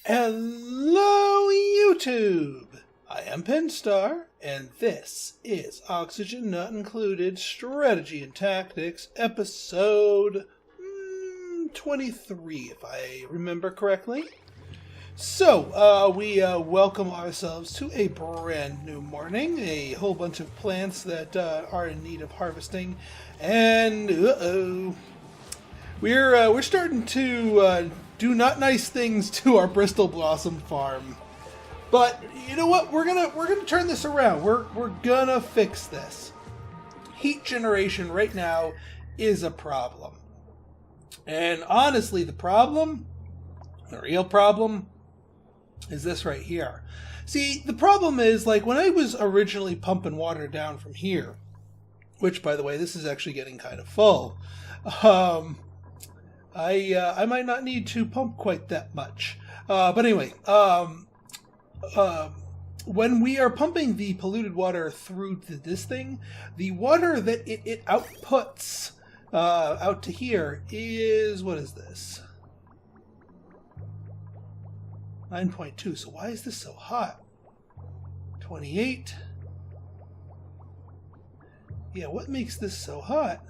Hello, YouTube! I am Penstar, and this is Oxygen Not Included Strategy and Tactics, episode 23, if I remember correctly. So, we welcome ourselves to a brand new morning, a whole bunch of plants that are in need of harvesting, and we're starting to do not nice things to our Bristol Blossom farm. But you know what? We're gonna turn this around. We're gonna fix this. Heat generation right now is a problem, and honestly, the real problem, is this right here. See, the problem is, like, when I was originally pumping water down from here, which, by the way, this is actually getting kind of full. I might not need to pump quite that much. But anyway, when we are pumping the polluted water through to this thing, the water that it outputs out to here is, what is this? 9.2. So why is this so hot? 28. Yeah, what makes this so hot?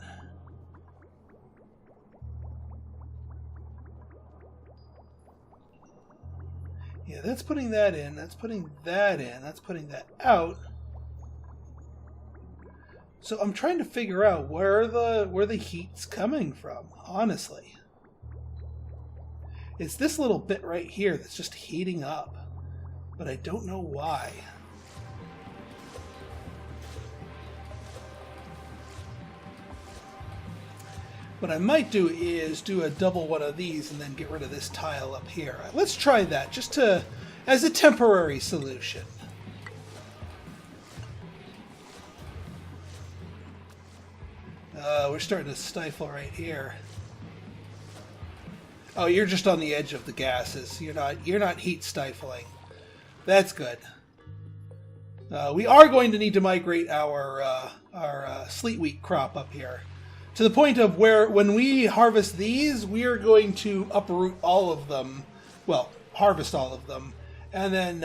Yeah, that's putting that in, that's putting that in, that's putting that out. So I'm trying to figure out where the heat's coming from, honestly. It's this little bit right here that's just heating up, but I don't know why. What I might do is do a double one of these and then get rid of this tile up here. Let's try that, just as a temporary solution. We're starting to stifle right here. Oh, you're just on the edge of the gases. You're not heat stifling. That's good. We are going to need to migrate our sleet wheat crop up here, to the point of where, when we harvest these, we are going to uproot all of them, well, harvest all of them, and then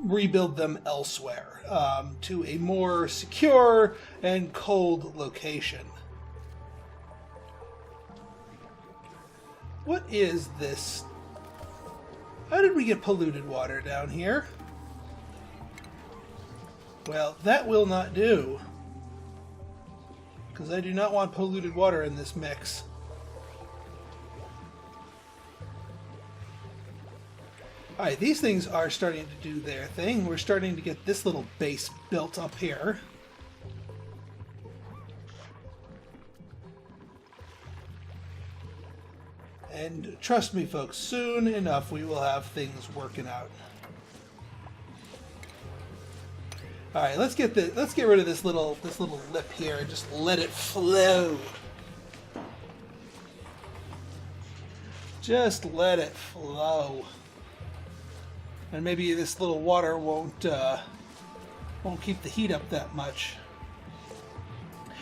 rebuild them elsewhere, to a more secure and cold location. What is this? How did we get polluted water down here? Well, that will not do, because I do not want polluted water in this mix. Alright, these things are starting to do their thing. We're starting to get this little base built up here. And trust me, folks, soon enough we will have things working out. All right, let's get rid of this little lip here and just let it flow. Just let it flow. And maybe this little water won't keep the heat up that much.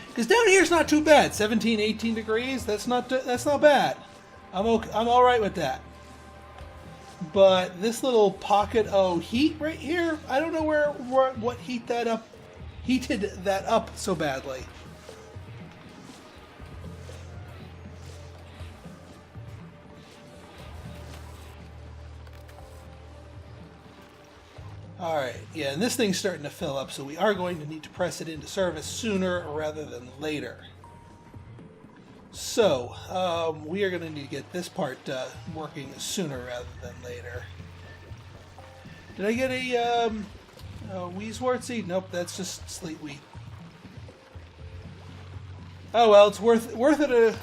Because down here it's not too bad. 17, 18 degrees. That's not bad. I'm all right with that. But this little pocket of heat right here, I don't know what heated that up so badly. All right, yeah, and this thing's starting to fill up, so we are going to need to press it into service sooner rather than later. So, we are going to need to get this part working sooner rather than later. Did I get a Weeswort seed? Nope, that's just sleet wheat. Oh well, it's worth it.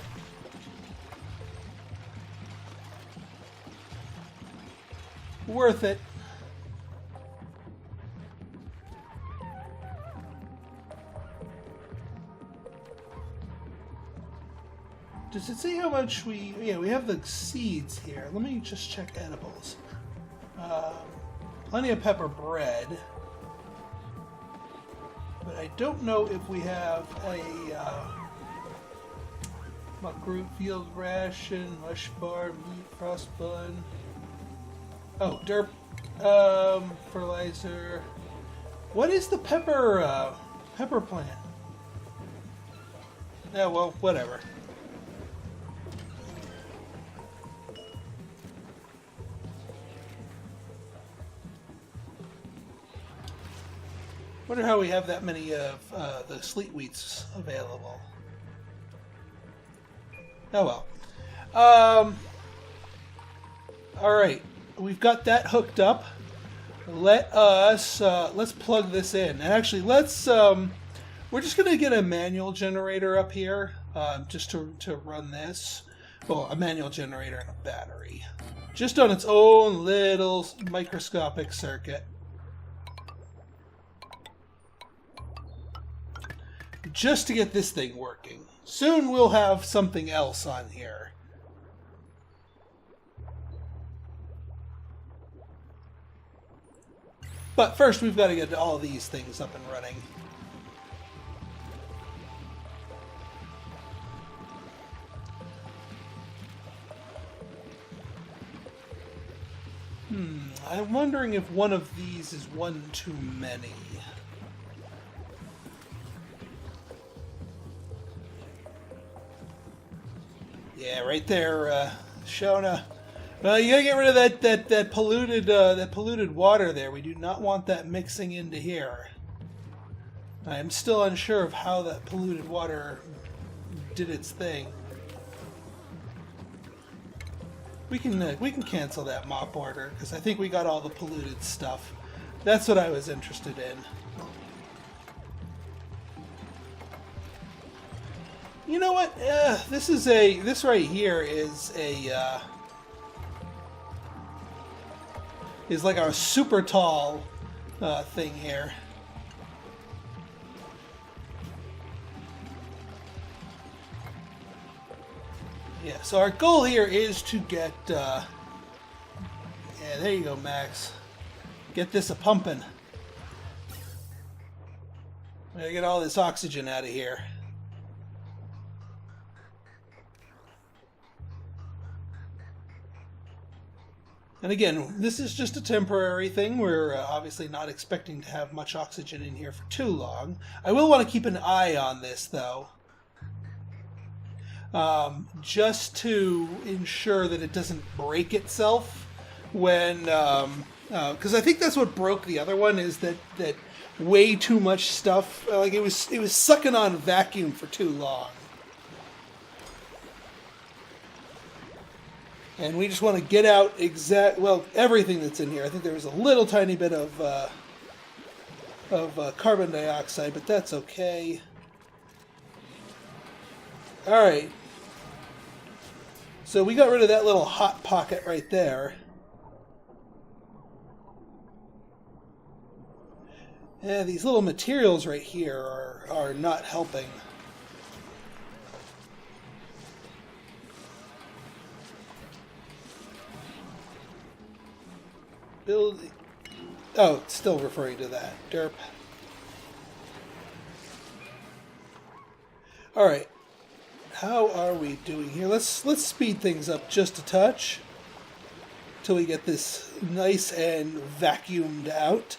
Worth it. Does it say how much we... Yeah, we have the seeds here. Let me just check edibles. Plenty of pepper bread. But I don't know if we have a Muckroot, field ration, mush bar, meat, frost bun. Oh, derp. Fertilizer. What is the pepper plant? Yeah, well, whatever. Wonder how we have that many of the sleet wheats available. Oh well. All right, we've got that hooked up. Let's plug this in, and actually we're just gonna get a manual generator up here, just to run this. Well, a manual generator and a battery, just on its own little microscopic circuit, just to get this thing working. Soon we'll have something else on here. But first, we've got to get all these things up and running. I'm wondering if one of these is one too many. Yeah, right there, Shona. Well, you gotta get rid of that polluted water there. We do not want that mixing into here. I am still unsure of how that polluted water did its thing. We can cancel that mop order because I think we got all the polluted stuff. That's what I was interested in. You know what? This right here is like a super tall thing here. Yeah, so our goal here is to get, yeah, there you go, Max. Get this a-pumping. We gotta get all this oxygen out of here. And again, this is just a temporary thing. We're obviously not expecting to have much oxygen in here for too long. I will want to keep an eye on this, though. Just to ensure that it doesn't break itself when... because I think that's what broke the other one, is that way too much stuff... like, it was sucking on vacuum for too long. And we just want to get out everything that's in here. I think there was a little tiny bit of carbon dioxide, but that's okay. Alright. So we got rid of that little hot pocket right there. Yeah, these little materials right here are not helping. Oh, it's still referring to that. Derp. Alright. How are we doing here? Let's speed things up just a touch till we get this nice and vacuumed out.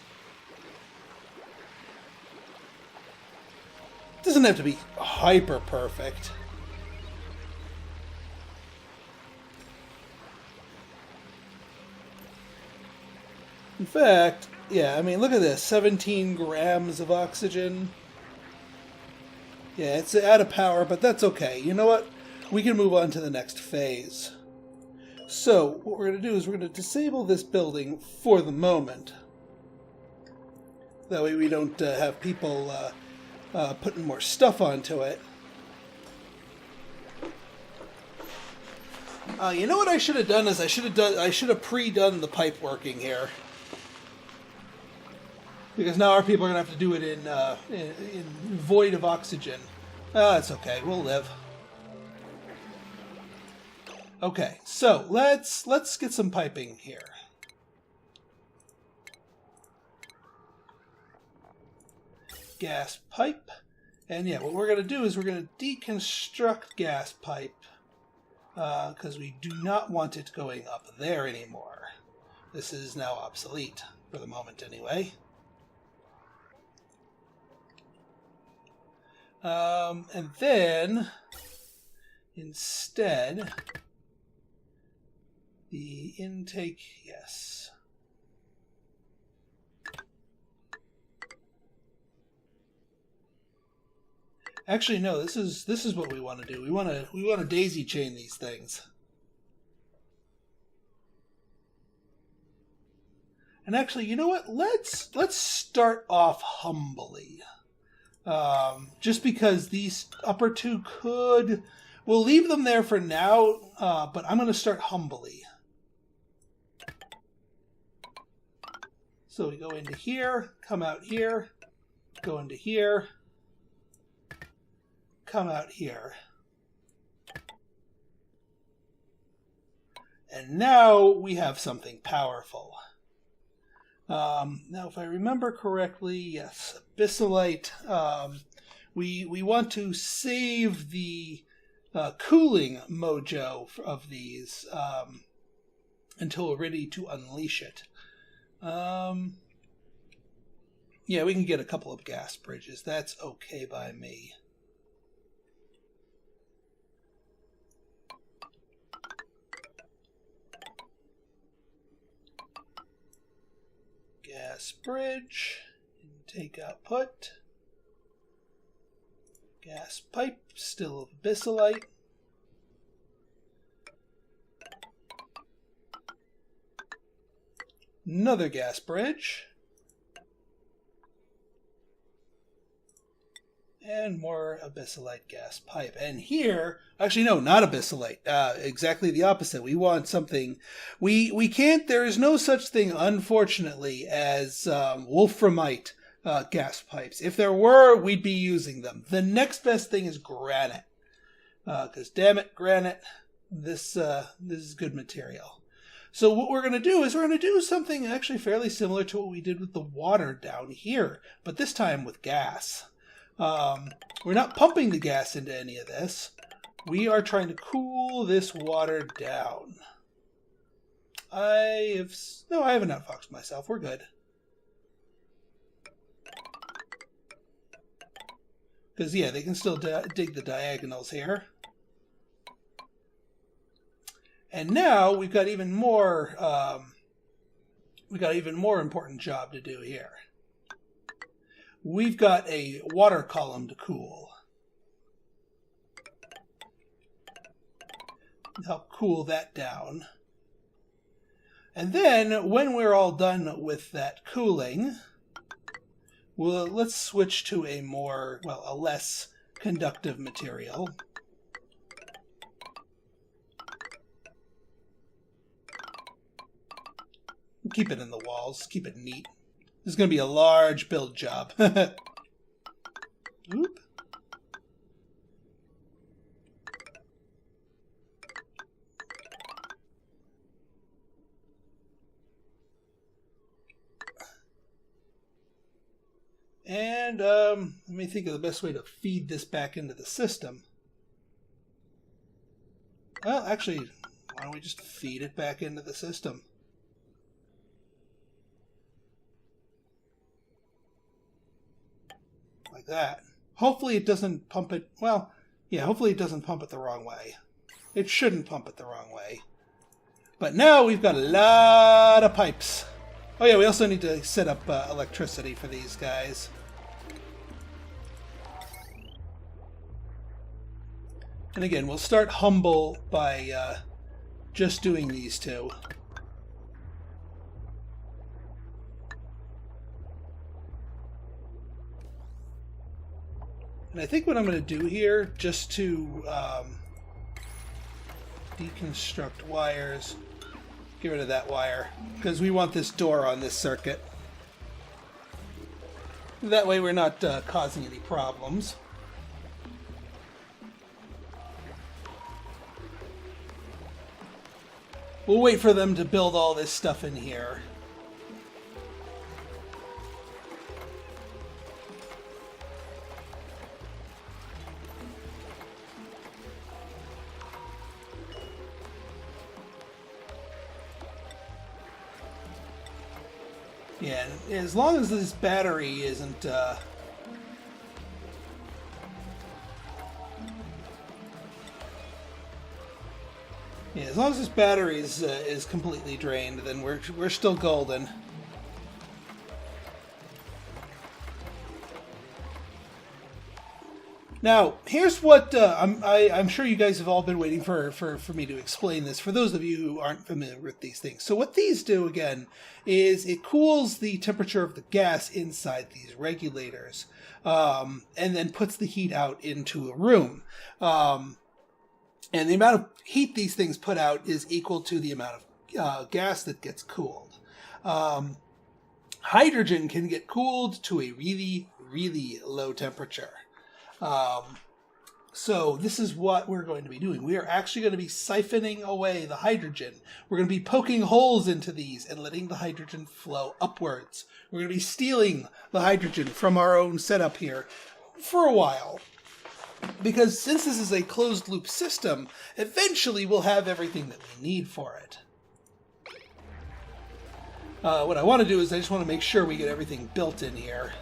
It doesn't have to be hyper perfect. In fact, yeah, I mean, look at this. 17 grams of oxygen. Yeah, it's out of power, but that's okay. You know what? We can move on to the next phase. So, what we're going to do is we're going to disable this building for the moment. That way we don't have people putting more stuff onto it. You know what I should have done is I should have pre-done the pipe working here. Because now our people are going to have to do it in void of oxygen. Oh, that's okay. We'll live. Okay, so let's get some piping here. Gas pipe. And yeah, what we're going to do is we're going to deconstruct gas pipe. Because we do not want it going up there anymore. This is now obsolete, for the moment anyway. And then, instead, the intake, yes. Actually, no. This is what we want to do. We want to daisy chain these things. And actually, you know what? Let's start off humbly. Just because these upper two we'll leave them there for now. But I'm going to start humbly. So we go into here, come out here, go into here. Come out here. And now we have something powerful. Now, if I remember correctly, yes, abyssalite. We want to save the cooling mojo of these until we're ready to unleash it. Yeah, we can get a couple of gas bridges. That's okay by me. Gas bridge, intake output, gas pipe, still abyssalite, another gas bridge, and more abyssalite gas pipe. And here, actually no, not abyssalite, exactly the opposite. We want something, we can't, there is no such thing, unfortunately, as wolframite gas pipes. If there were, we'd be using them. The next best thing is granite. Because damn it, granite, this is good material. So what we're going to do is we're going to do something actually fairly similar to what we did with the water down here, but this time with gas. We're not pumping the gas into any of this. We are trying to cool this water down. I have enough fucks myself. We're good. Because, yeah, they can still dig the diagonals here. And now we've got even more important job to do here. We've got a water column to cool. Help cool that down. And then, when we're all done with that cooling, let's switch to a less conductive material. Keep it in the walls. Keep it neat. This is going to be a large build job. Oop. And let me think of the best way to feed this back into the system. Well, actually, why don't we just feed it back into the system? Like that. Hopefully it doesn't pump it, well, yeah, hopefully it doesn't pump it the wrong way. It shouldn't pump it the wrong way. But now we've got a lot of pipes. Oh yeah, we also need to set up electricity for these guys. And again, we'll start humble by just doing these two. And I think what I'm going to do here, just to deconstruct wires, get rid of that wire, because we want this door on this circuit. That way we're not causing any problems. We'll wait for them to build all this stuff in here. Yeah, and as long as this battery isn't... Yeah, as long as this battery is completely drained, then we're still golden. Now, here's what I'm sure you guys have all been waiting for me to explain this, for those of you who aren't familiar with these things. So what these do, again, is it cools the temperature of the gas inside these regulators, and then puts the heat out into a room. And the amount of heat these things put out is equal to the amount of gas that gets cooled. Hydrogen can get cooled to a really, really low temperature. So this is what we're going to be doing. We are actually going to be siphoning away the hydrogen. We're going to be poking holes into these and letting the hydrogen flow upwards. We're going to be stealing the hydrogen from our own setup here for a while. Because since this is a closed-loop system, eventually we'll have everything that we need for it. What I want to do is I just want to make sure we get everything built in here.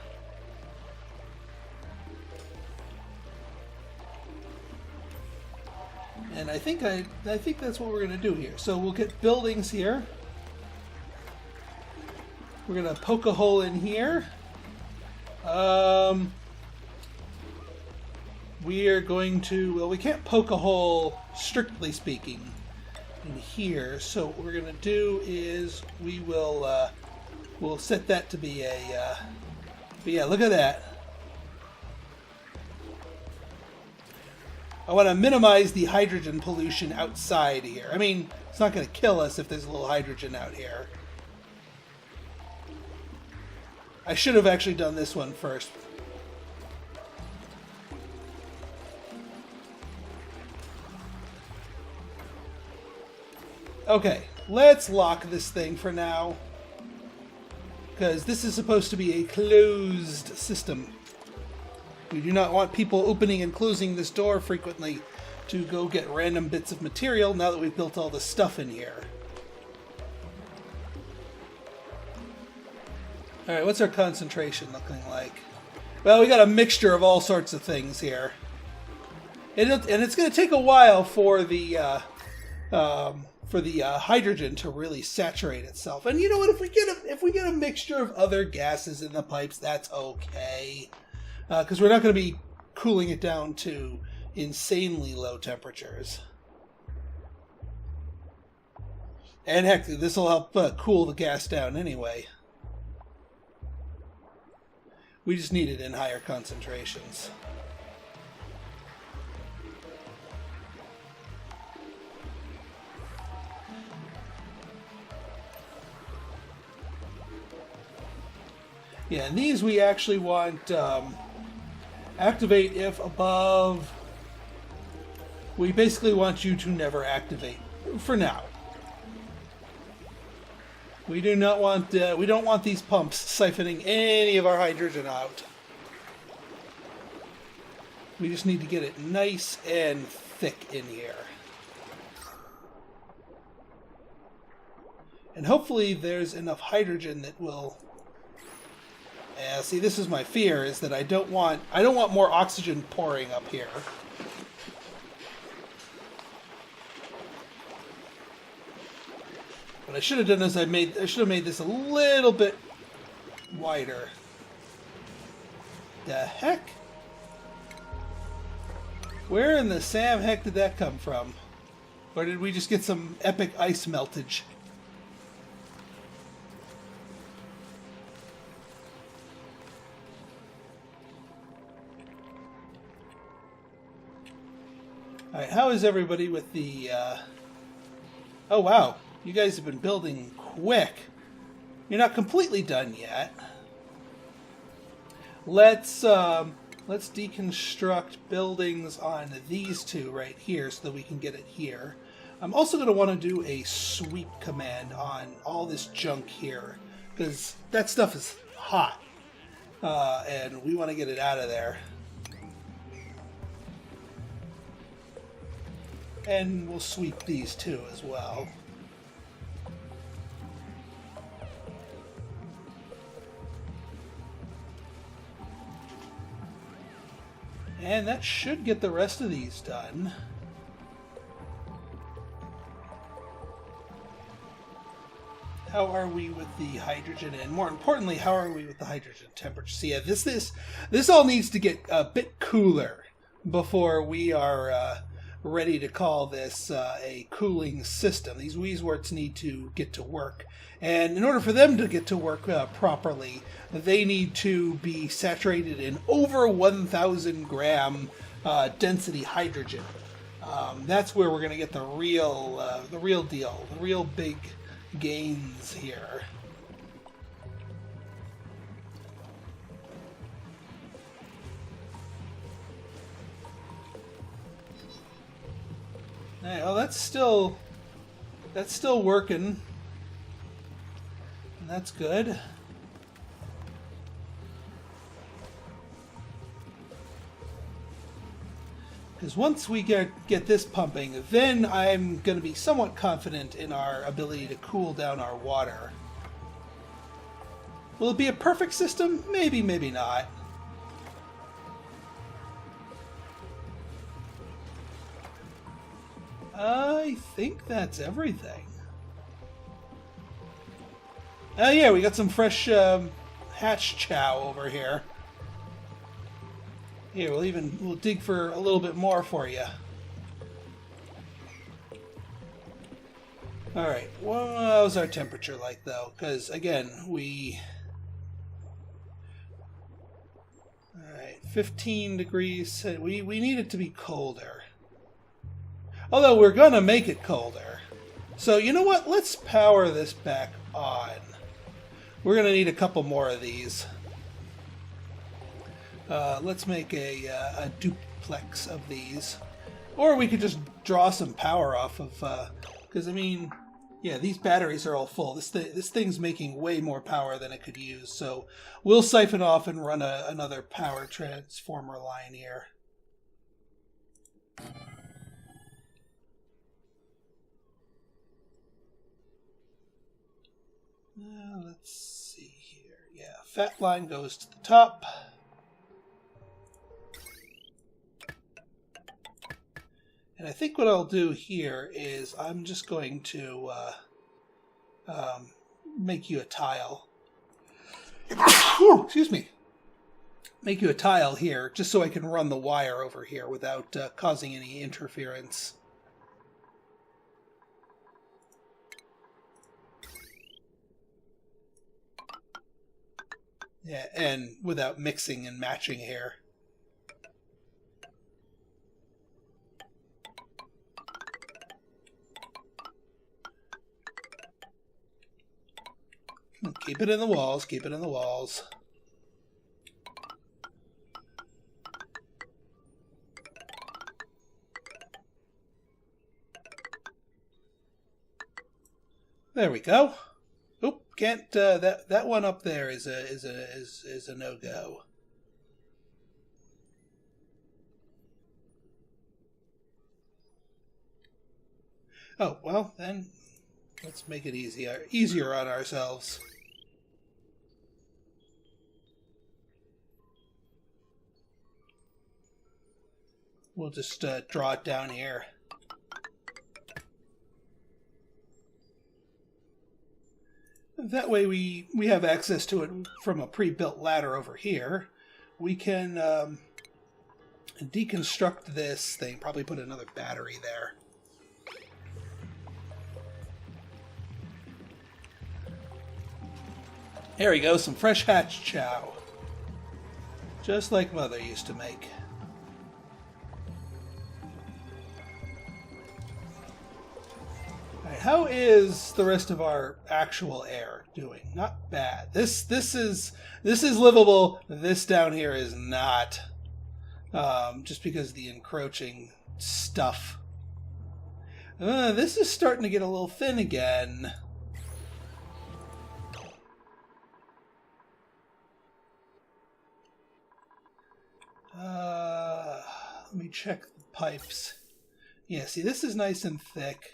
And I think that's what we're going to do here. So we'll get buildings here. We're going to poke a hole in here. We are going to, well, we can't poke a hole, strictly speaking, in here. So what we're going to do is we will, we'll set that to be a, but yeah, look at that. I want to minimize the hydrogen pollution outside here. I mean, it's not going to kill us if there's a little hydrogen out here. I should have actually done this one first. Okay, let's lock this thing for now, because this is supposed to be a closed system. We do not want people opening and closing this door frequently to go get random bits of material now that we've built all this stuff in here. Alright, what's our concentration looking like? Well, we got a mixture of all sorts of things here. And it's going to take a while for the hydrogen to really saturate itself. And you know what? If we get a mixture of other gases in the pipes, that's okay. Because we're not going to be cooling it down to insanely low temperatures. And heck, this will help cool the gas down anyway. We just need it in higher concentrations. Yeah, and these we actually want activate if above. We basically want you to never activate for now. We do not want we don't want these pumps siphoning any of our hydrogen out. We just need to get it nice and thick in here. And hopefully there's enough hydrogen that will... Yeah, see, this is my fear, is that I don't want more oxygen pouring up here. What I should have done is I should have made this a little bit wider. The heck? Where in the Sam heck did that come from? Or did we just get some epic ice meltage? Alright, how is everybody with the... Oh, wow. You guys have been building quick. You're not completely done yet. Let's deconstruct buildings on these two right here so that we can get it here. I'm also going to want to do a sweep command on all this junk here, because that stuff is hot, and we want to get it out of there. And we'll sweep these two as well. And that should get the rest of these done. How are we with the hydrogen, and more importantly, how are we with the hydrogen temperature? So yeah, this all needs to get a bit cooler before we are ready to call this a cooling system. These Weezeworts need to get to work, and in order for them to get to work properly, they need to be saturated in over 1,000 gram density hydrogen. That's where we're going to get the real deal, the real big gains here. Well, that's still working. And that's good. Because once we get this pumping, then I'm going to be somewhat confident in our ability to cool down our water. Will it be a perfect system? Maybe, maybe not. I think that's everything. Oh yeah, we got some fresh hatch chow over here. Here, we'll dig for a little bit more for you. Alright, what was our temperature like though? Because again, Alright, 15 degrees. We need it to be colder. Although we're gonna make it colder. So you know what? Let's power this back on. We're gonna need a couple more of these. Let's make a duplex of these. Or we could just draw some power off of... Because, I mean, yeah, these batteries are all full. This thing's making way more power than it could use. So we'll siphon off and run another power transformer line here. Let's see here. Yeah, fat line goes to the top. And I think what I'll do here is I'm just going to make you a tile. Excuse me. Make you a tile here, just so I can run the wire over here without causing any interference. Yeah, and without mixing and matching here. Keep it in the walls, keep it in the walls. There we go. Oop, can't that one up there is a no-go. Oh, well, then let's make it easier on ourselves. We'll just draw it down here. That way we have access to it from a pre-built ladder over here. We can deconstruct this thing, probably put another battery there. There we go, some fresh hatch chow. Just like Mother used to make. Alright, how is the rest of our actual air doing? Not bad. This is livable. This down here is not. Just because of the encroaching stuff. This is starting to get a little thin again. Let me check the pipes. Yeah, see, this is nice and thick.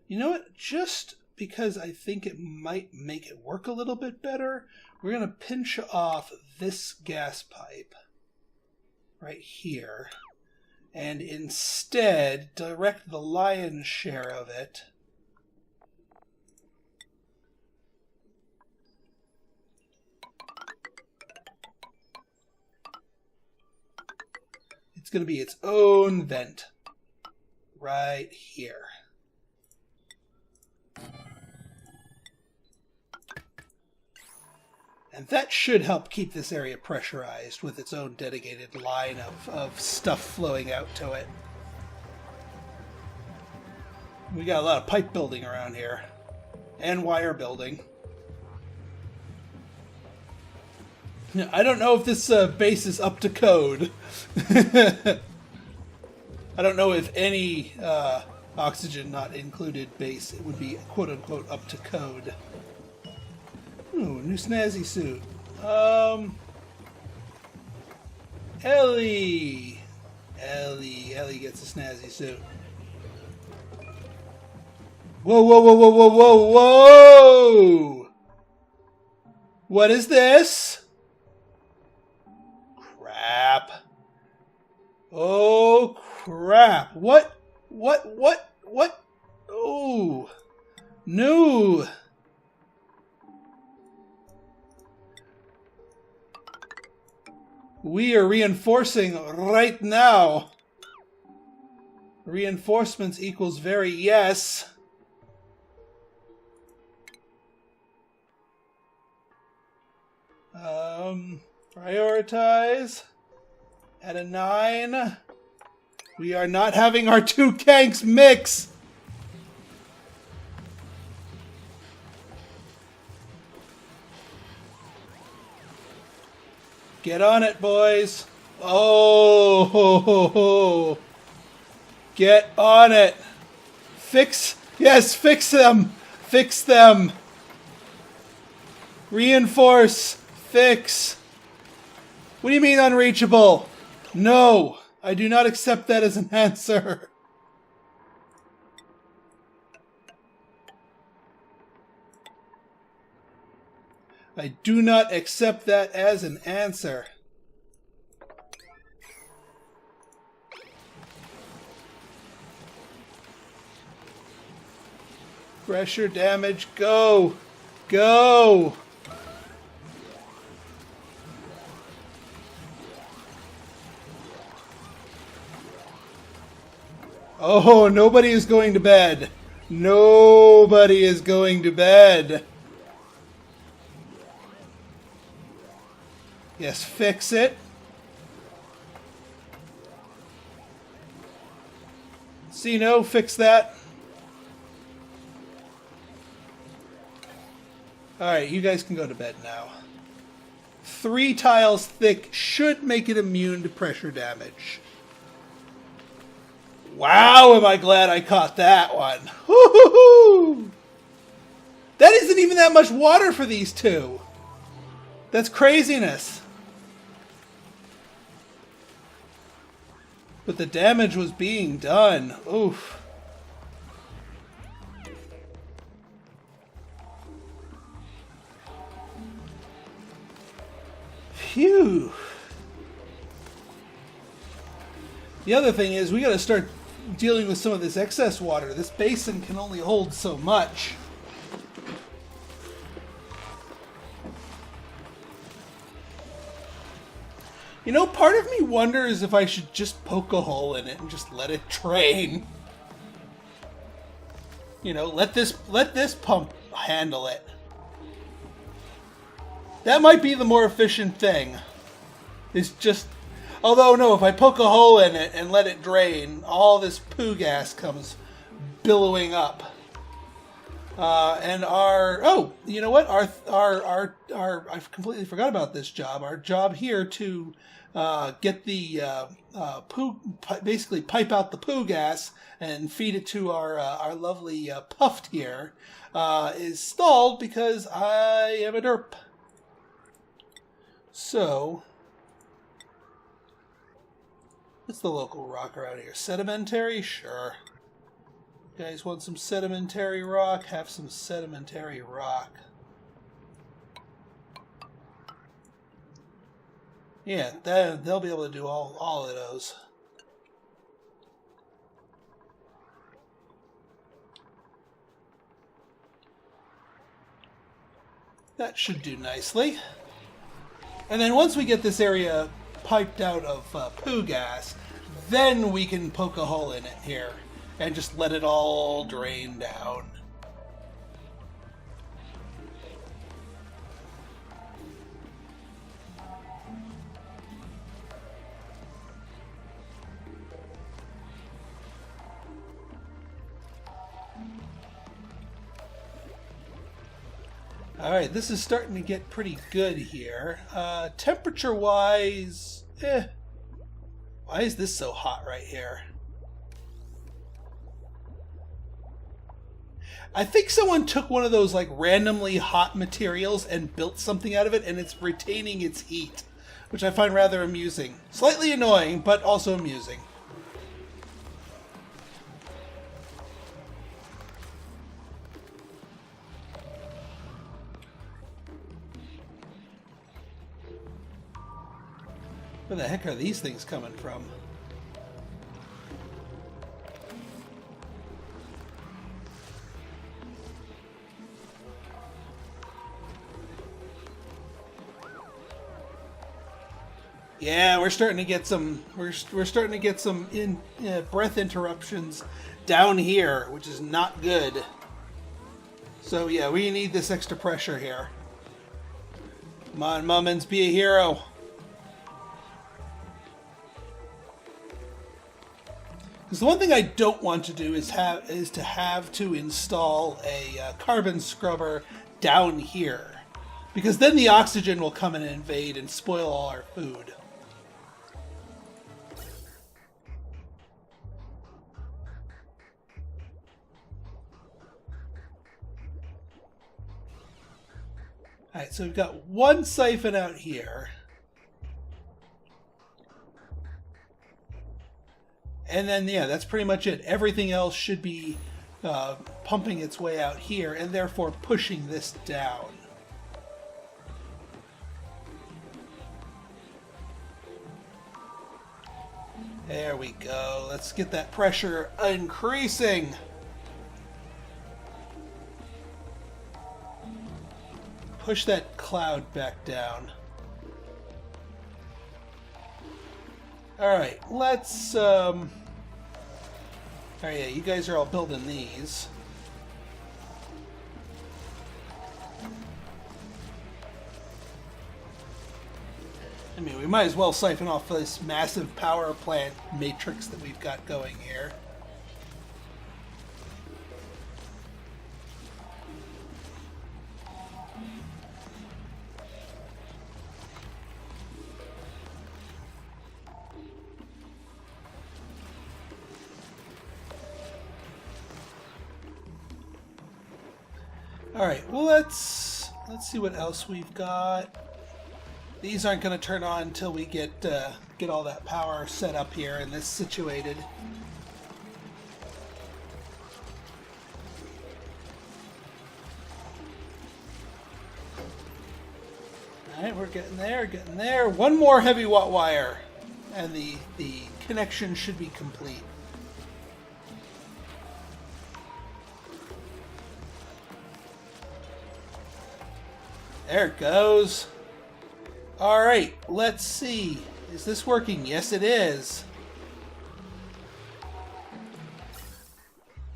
You know what? Just because I think it might make it work a little bit better, we're going to pinch off this gas pipe right here and instead direct the lion's share of it it's going to be its own vent right here. And that should help keep this area pressurized with its own dedicated line of stuff flowing out to it. We got a lot of pipe building around here. And wire building. I don't know if this base is up to code. I don't know if any oxygen not included base it would be quote-unquote up to code. Ooh, new snazzy suit. Ellie gets a snazzy suit. Whoa, whoa, whoa, whoa, whoa, whoa, whoa! What is this? Crap. Oh, crap. What? Oh, no. We are reinforcing right now. Reinforcements equals very yes. Prioritize. At a 9. We are not having our two tanks mix. Get on it, boys. Oh, ho, ho, ho. Get on it. Yes, fix them. Fix them. Reinforce. Fix. What do you mean unreachable? No, I do not accept that as an answer. I do not accept that as an answer. Pressure damage, go! Go! Oh, nobody is going to bed. Nobody is going to bed. Yes, fix it. Sino, fix that. Alright, you guys can go to bed now. 3 tiles thick should make it immune to pressure damage. Wow, am I glad I caught that one. Woo-hoo-hoo! That isn't even that much water for these two. That's craziness. But the damage was being done. Oof. Phew. The other thing is we got to start dealing with some of this excess water. This basin can only hold so much. You know, part of me wonders if I should just poke a hole in it and just let it drain. You know, let this pump handle it. That might be the more efficient thing. It's just, although no, if I poke a hole in it and let it drain, all this poo gas comes billowing up. And you know what? Our I completely forgot about this job. Our job here to get the poo, basically pipe out the poo gas and feed it to our lovely Puffed here, is stalled because I am a derp. So, what's the local rock around here? Sedimentary? Sure. You guys want some sedimentary rock? Have some sedimentary rock. Yeah, they'll be able to do all of those. That should do nicely. And then once we get this area piped out of poo gas, then we can poke a hole in it here and just let it all drain down. Alright, this is starting to get pretty good here. Temperature-wise, why is this so hot right here? I think someone took one of those like randomly hot materials and built something out of it, and it's retaining its heat, which I find rather amusing. Slightly annoying, but also amusing. Where the heck are these things coming from? Yeah, we're starting to get some. We're starting to get some breath interruptions down here, which is not good. So yeah, we need this extra pressure here. Come on, Mummins, be a hero. Because the one thing I don't want to do is to have to install a carbon scrubber down here, because then the oxygen will come and invade and spoil all our food. Alright, so we've got one siphon out here. And then, yeah, that's pretty much it. Everything else should be pumping its way out here, and therefore pushing this down. There we go. Let's get that pressure increasing. Push that cloud back down. Alright, let's, oh yeah, you guys are all building these. I mean, we might as well siphon off this massive power plant matrix that we've got going here. All right, well, let's see what else we've got. These aren't going to turn on until we get all that power set up here and this situated. All right, we're getting there, getting there. One more heavy watt wire, and the connection should be complete. There it goes. All right, let's see. Is this working? Yes, it is.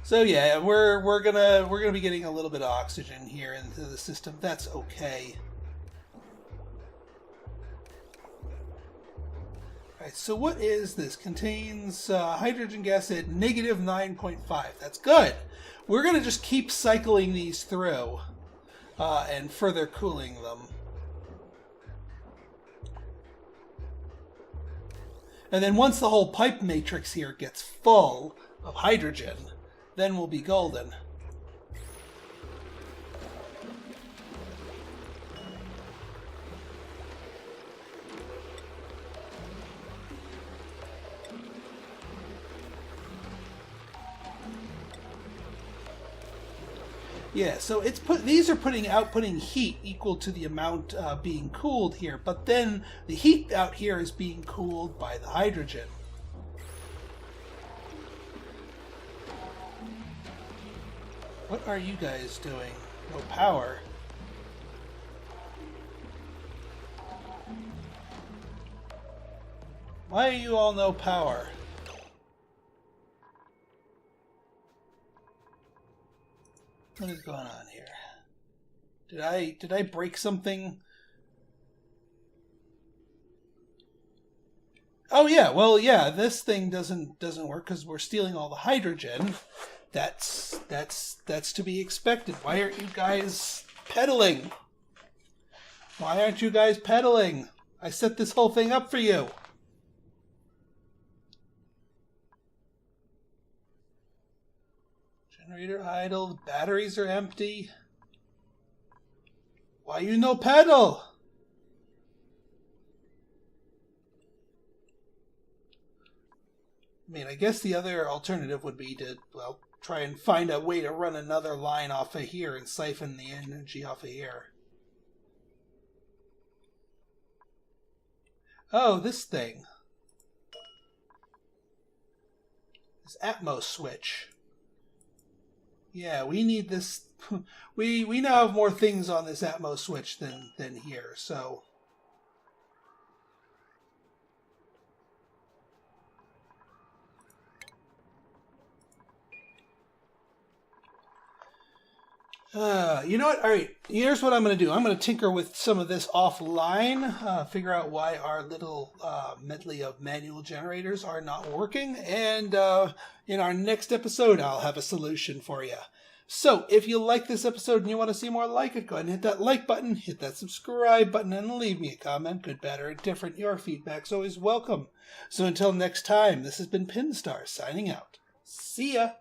So yeah, we're gonna be getting a little bit of oxygen here into the system. That's okay. All right. So what is this? Contains hydrogen gas at negative 9.5. That's good. We're gonna just keep cycling these through. And further cooling them. And then once the whole pipe matrix here gets full of hydrogen, then we'll be golden. Yeah, so these are outputting heat equal to the amount being cooled here, but then the heat out here is being cooled by the hydrogen. What are you guys doing? No power. Why are you all no power? What is going on here? Did I break something? Oh yeah, well yeah, this thing doesn't work because we're stealing all the hydrogen. That's to be expected. Why aren't you guys pedaling? Why aren't you guys pedaling? I set this whole thing up for you. Generator idle, the batteries are empty. Why you no pedal? I mean, I guess the other alternative would be to, well, try and find a way to run another line off of here and siphon the energy off of here. Oh, this thing. This Atmos switch. Yeah, we need this. We now have more things on this Atmos switch than here, so. You know what? All right, here's what I'm going to do. I'm going to tinker with some of this offline, figure out why our little medley of manual generators are not working, and in our next episode, I'll have a solution for you. So, if you like this episode and you want to see more like it, go ahead and hit that like button, hit that subscribe button, and leave me a comment, good, bad, or indifferent. Your feedback's always welcome. So until next time, this has been Pinstar signing out. See ya!